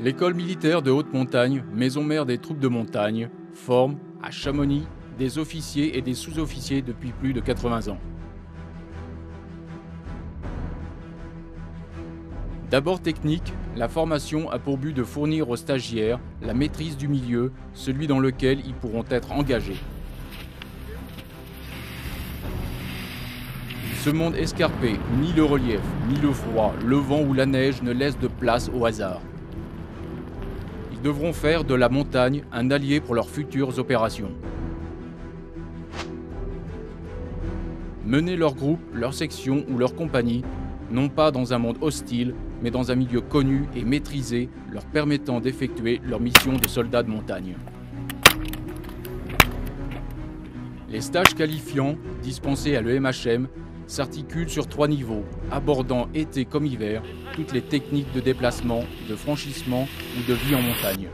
L'école militaire de haute montagne, maison mère des troupes de montagne, forme, à Chamonix, des officiers et des sous-officiers depuis plus de 80 ans. D'abord technique, la formation a pour but de fournir aux stagiaires la maîtrise du milieu, celui dans lequel ils pourront être engagés. Ce monde escarpé, ni le relief, ni le froid, le vent ou la neige ne laissent de place au hasard. Ils devront faire de la montagne un allié pour leurs futures opérations. Mener leur groupe, leur section ou leur compagnie, non pas dans un monde hostile, mais dans un milieu connu et maîtrisé, leur permettant d'effectuer leur mission de soldats de montagne. Les stages qualifiants, dispensés à l'EMHM, s'articulent sur 3 niveaux, abordant été comme hiver, toutes les techniques de déplacement, de franchissement ou de vie en montagne.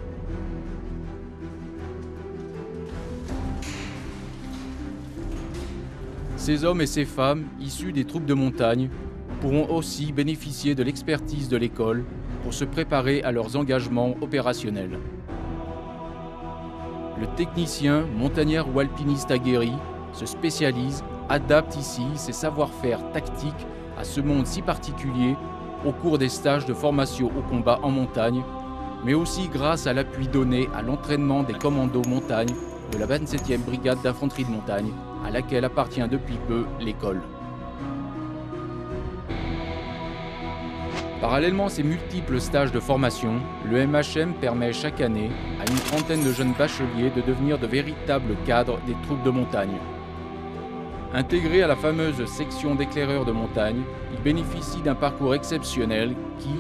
Ces hommes et ces femmes, issus des troupes de montagne, pourront aussi bénéficier de l'expertise de l'école pour se préparer à leurs engagements opérationnels. Le technicien, montagnard ou alpiniste aguerri se spécialise, adapte ici ses savoir-faire tactiques à ce monde si particulier au cours des stages de formation au combat en montagne, mais aussi grâce à l'appui donné à l'entraînement des commandos montagne de la 27e brigade d'infanterie de montagne, à laquelle appartient depuis peu l'école. Parallèlement à ces multiples stages de formation, le MHM permet chaque année à une trentaine de jeunes bacheliers de devenir de véritables cadres des troupes de montagne. Intégrés à la fameuse section d'éclaireurs de montagne, ils bénéficient d'un parcours exceptionnel qui,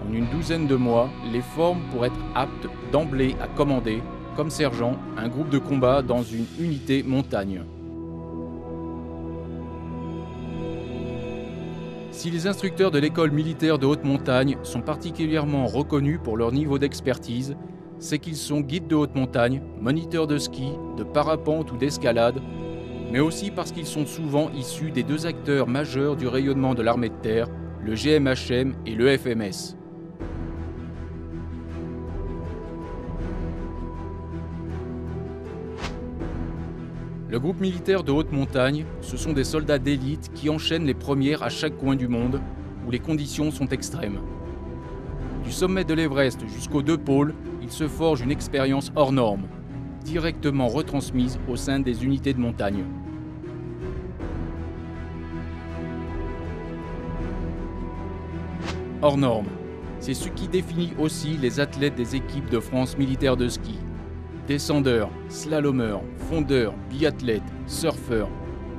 en une douzaine de mois, les forme pour être aptes d'emblée à commander, comme sergent, un groupe de combat dans une unité montagne. Si les instructeurs de l'école militaire de haute montagne sont particulièrement reconnus pour leur niveau d'expertise, c'est qu'ils sont guides de haute montagne, moniteurs de ski, de parapente ou d'escalade, mais aussi parce qu'ils sont souvent issus des 2 acteurs majeurs du rayonnement de l'armée de terre, le GMHM et le FMS. Le groupe militaire de haute montagne, ce sont des soldats d'élite qui enchaînent les premières à chaque coin du monde où les conditions sont extrêmes. Du sommet de l'Everest jusqu'aux 2 pôles, ils se forgent une expérience hors norme, directement retransmise au sein des unités de montagne. Hors norme, c'est ce qui définit aussi les athlètes des équipes de France militaire de ski. Descendeurs, slalomeurs, fondeurs, biathlètes, surfeurs.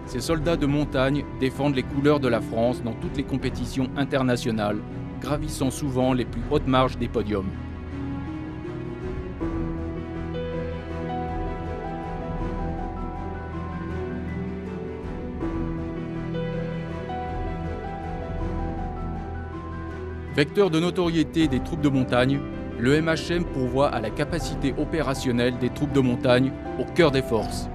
Ces soldats de montagne défendent les couleurs de la France dans toutes les compétitions internationales, gravissant souvent les plus hautes marches des podiums. Vecteur de notoriété des troupes de montagne, le MHM pourvoit à la capacité opérationnelle des troupes de montagne au cœur des forces.